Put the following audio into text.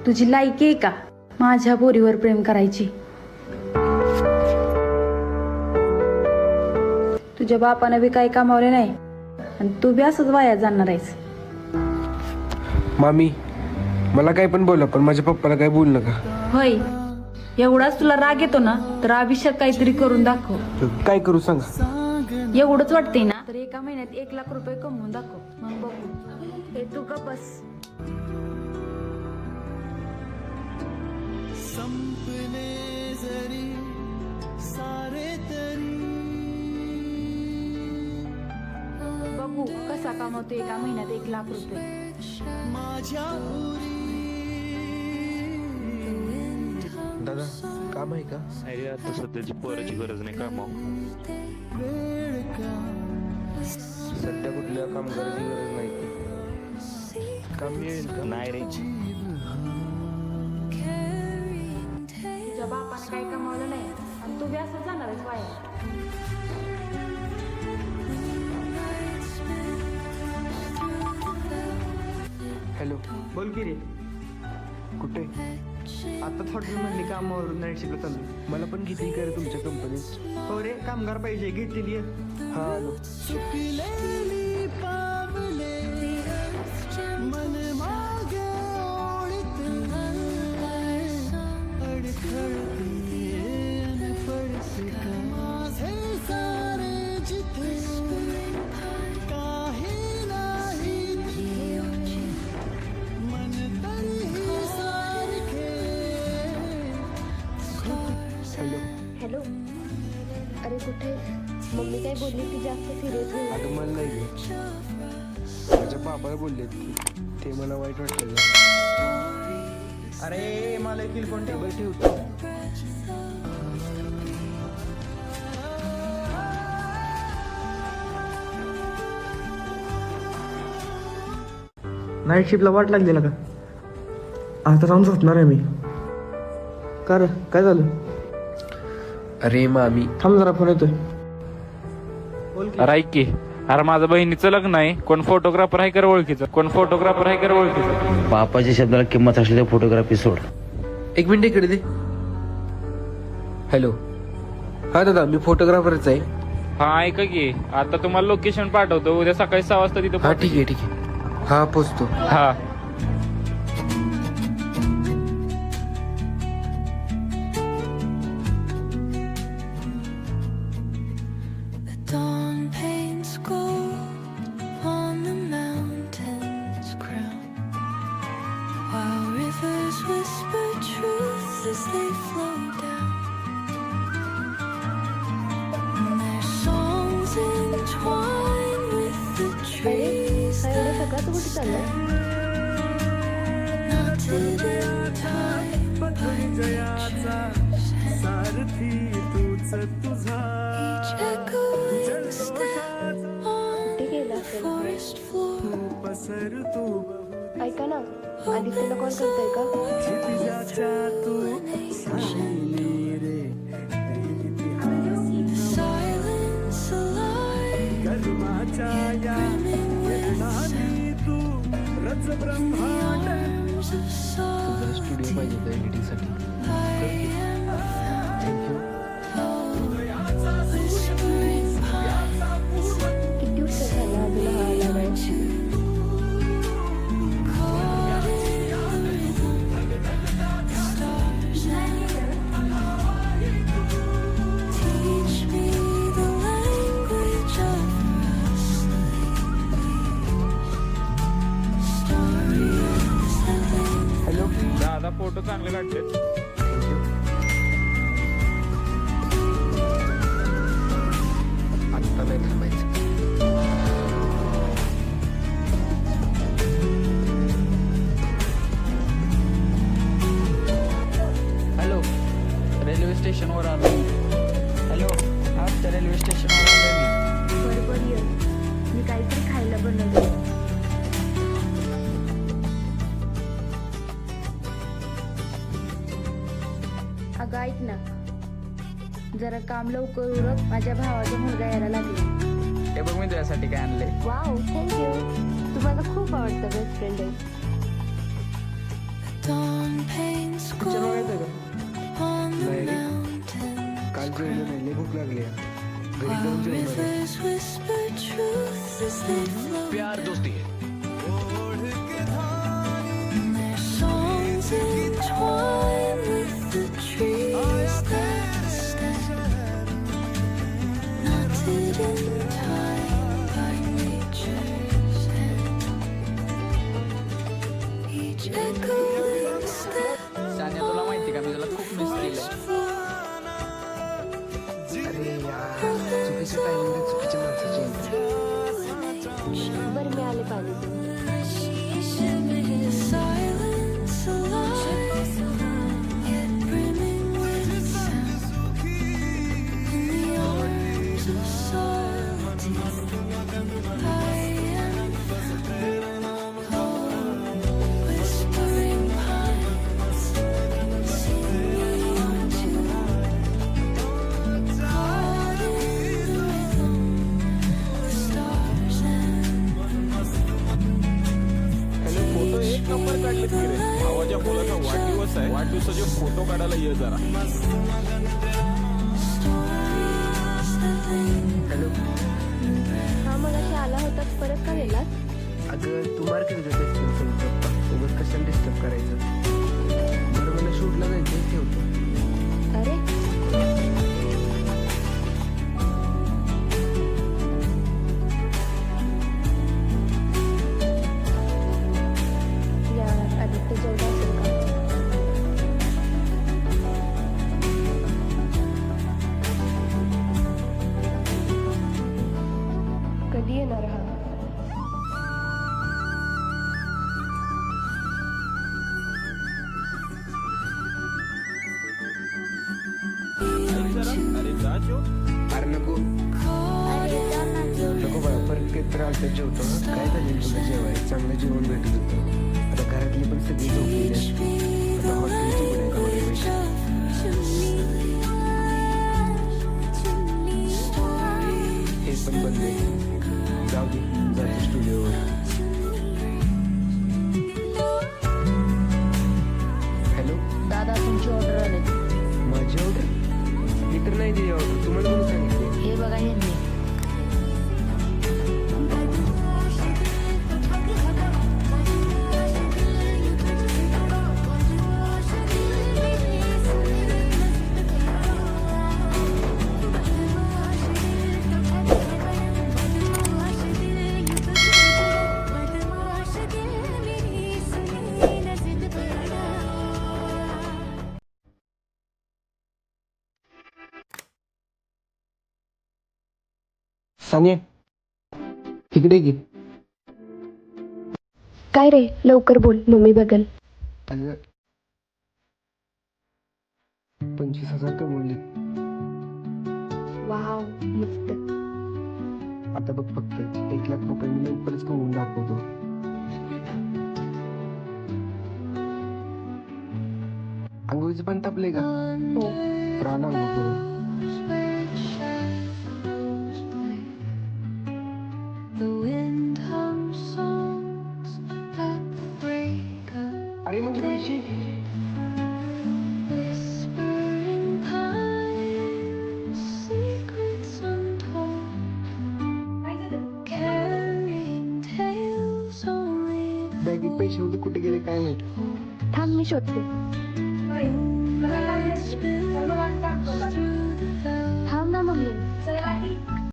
तुझी लायकी आहे का माझ्या पोरीवर प्रेम करायची? तुझ्या बापानं बी काही कमावले नाही आणि तू बी असंच वाया जाणार आहेस. मामी, मला काय पण बोला, पण माझ्या पप्पाला काय बोलू नका. होय, एवढाच तुला राग येतो ना, तर अभिषेक काहीतरी करून दाखव. काय करू सांगा. एवढंच वाटतंय ना, तर एका महिन्यात 1,00,000 रुपये कमवून दाखव, मग बघू. हे तू का बस. बघू कसा कमवतो एका महिन्यात 1,00,000 रुपये. दादा, काम आहे का? अरे आता सध्याची पोराची गरज नाही का मग. सध्या कुठल्या कामगाराची गरज नाही. काम मिळेल का? नाही रे. तुझ्या बापाने काही कमावलं नाही आणि तू बी असं जाणार आहेस वाया. हॅलो, बोल की रे. कुठे? आता थोडी म्हणली कामावर नाईट शिफ्ट चालू. मला पण किती करे तुमच्या कंपनीत. हो रे, कामगार पाहिजे, घेतलेली आहे. हा, आलो. हॅलो. अरे कुठे? मम्मी काय बोलली की जास्त सिरियस होईल? आता मला नाही गे. माझ्या बाबाला बोलले ते मला वाईट वाटलं. अरे मला एक कोण टेबल ठेवतो. नाईट शिफ्टला वाट लागली ना का? आता राहून झोपणार आहे मी. का रे, काय झालं? अरे मामी, थांब जरा, फोन येतोय. बोल की. अरे ऐक की, अरे माझ्या बहिणीचं लग्न आहे. कोण फोटोग्राफर आहे कर ओळखीचं? बापाच्या शब्दाला किंमत असलेल्या फोटोग्राफी सोड. 1 मिनिट इकडे दे. हॅलो. हा दादा, मी फोटोग्राफरच आहे. हा ऐका की, आता तुम्हाला लोकेशन पाठवतो. उद्या सकाळी 6 वाजता तिथं हा ठीक आहे ठीक आहे. हा पोचतो. हा. Dawn paints gold on the mountain's crown, while rivers whisper truth as they flow down. And their songs entwine with the trees काय that सगळं कुठे चाललंय? knotted in time by nature's hand. Each echoing step on कुठे गेला the असेल? forest floor. ऐका ना, आदित्यला call करताय का? Silence alive, yet brimming with sound. The arms of studio पाहिजे होता एडिटिंगसाठी. I am thank you. whispering pines. किती उशीर झाला अजून हा आला नाही? Caught in the rhythm, stars teach me the language of stories that live. Hello. दादा फोटो चांगले काढले. आत्ता नाही थांबायचं. हॅलो, रेल्वे स्टेशनवर आलो. हॅलो, आजच्या रेल्वे स्टेशनवर आलो मी. बरोबर ये, मी काहीतरी खायला बनवलं. अगं ऐक ना, जरा काम लवकर उरक, माझ्या भावाचा मुलगा यायला लागला. हे बघ, मी तुझ्यासाठी काय आणले. Wow, thank you. तू माझा खूप आवडता बेस्ट फ्रेंड आहे. Dawn champagne पिक्चर बघायचं score का? on the नाही रे. mountain. काल जेवलो नाही लय भूक लागली आहे. घरी While जाऊन जेवणार आहे. rivers whisper truth as they flow. प्यार दोस्ती है And their songs entwine with the trees that stand, knotted in time by nature's hand. Each echoing step Sanya, तुला माहिती का मी तुला खूप मिस केलं. अरे यार चुकीच्या टायमिंगला चुकीच्या माणसाची entry. बरं मी आले पाणी पिऊन. silence alive, yet brimming with sound. In the arms of solitude, I am found. Oh, whispering pines, sing me your tune. Caught in the rhythm, the stars hello photo एक नंबर काढलेत की रे. भावाच्या मुलाचा वाढदिवस आहे, वाढदिवसाचे फोटो काढायला ये जरा. हॅलो हा मगाशी आला होतास परत का गेलास? अगं तू मार्केट जातेस पप्पा उगाच कशाला डिस्टर्ब करायचं. बरं मला शूटला जायचं ठेवतो. अरे यार आदित्य जेवढा असेल का? कधी येणार हा? अरे जा जो. अरे नको नको बाळा परत काही तर आलं तर जेवतो हं. काय झालं तुला जेवाय चांगलं जेवण भेटत होतं. आता घरातली पण सगळी झोपलेली आहेत. आता हॉटेलची पण आहे का बरं माहिती. हे पण बंद आहे. जाऊ दे जातो स्टुडिओवर. हॅलो दादा तुमची ऑर्डर आली. माझी ऑर्डर मी तर नाही दिली ऑर्डर. तुम्हाला कोणी सांगितले? हे बघा ह्यांनी. सानिया इकडे घे. काय रे लवकर बोल मम्मी बघल. अगं 25,000 कमवले. वाव मस्त. आता बघ फक्त 1,00,000 रुपये मी लवकरच कमवून दाखवतो. अंघोळीचं पण तापले का? हो राहणार आंघोळ करून. The wind hums songs that break up, अरे मग पैसे whispering pines, secrets untold, carrying tales only बॅगेत पैसे होते कुठे गेले काय माहित. थांब मी शोधते.